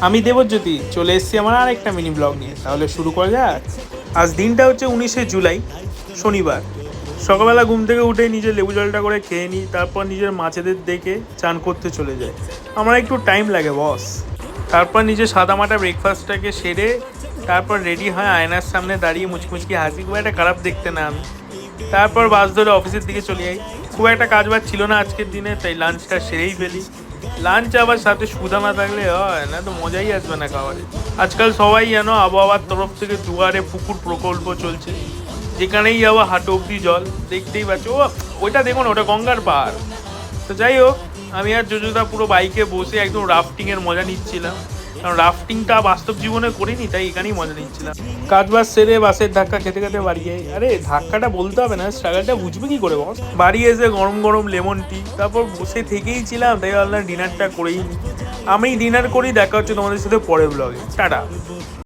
আমি দেবজ্যোতি চলে এসেছি আমার আরেকটা মিনি ব্লগ নিয়ে। তাহলে শুরু করা যাক। আজ দিনটা হচ্ছে 19শে জুলাই, শনিবার। সকালবেলা ঘুম থেকে উঠে নিজের লেবু জলটা করে খেয়ে নিই, তারপর নিজের মাছেদের দেখে চান করতে চলে যাই। আমার একটু টাইম লাগে বস। তারপর নিজের সাদামাটা ব্রেকফাস্টটাকে সেরে তারপর রেডি হয়, আয়নার সামনে দাঁড়িয়ে মুচমুচকি হাসি। খুব একটা খারাপ দেখতে না আমি। তারপর বাস ধরে অফিসের দিকে চলে যাই। খুব একটা কাজ বাজ ছিল না আজকের দিনে, তাই লাঞ্চটা সেরেই ফেলি। লাঞ্চ আবার সাথে সুদা না থাকলে হয় না, তো মজাই আসবে না খাবারে। আজকাল সবাই যেন আবহাওয়ার তরফ থেকে দুয়ারে পুকুর প্রকল্প চলছে, যেখানেই যাবো হাঁটু অব্দি জল। দেখতেই পাচ্ছ ও, ওইটা দেখুন, ওটা গঙ্গার পাহাড়। তো যাই হোক, আমি আর জোজোদা পুরো বাইকে বসে একদম রাফটিংয়ের মজা নিচ্ছিলাম। কারণ রাফটিংটা বাস্তব জীবনে করিনি, তাই এখানেই মজা নিচ্ছিলাম। কাজ বাজ সেরে বাসের ধাক্কা খেতে খেতে বাড়ি যাই। আরে ধাক্কাটা বলতে হবে না, স্ট্রাগলটা বুঝবে কি করে বস। বাড়ি এসে গরম গরম লেমন টি, তারপর বসে থেকেই ছিলাম, তাই ভাবলাম ডিনারটা করেই নি। আমি ডিনার করি, দেখা হচ্ছে তোমাদের সাথে পরের ব্লগে। টাটা।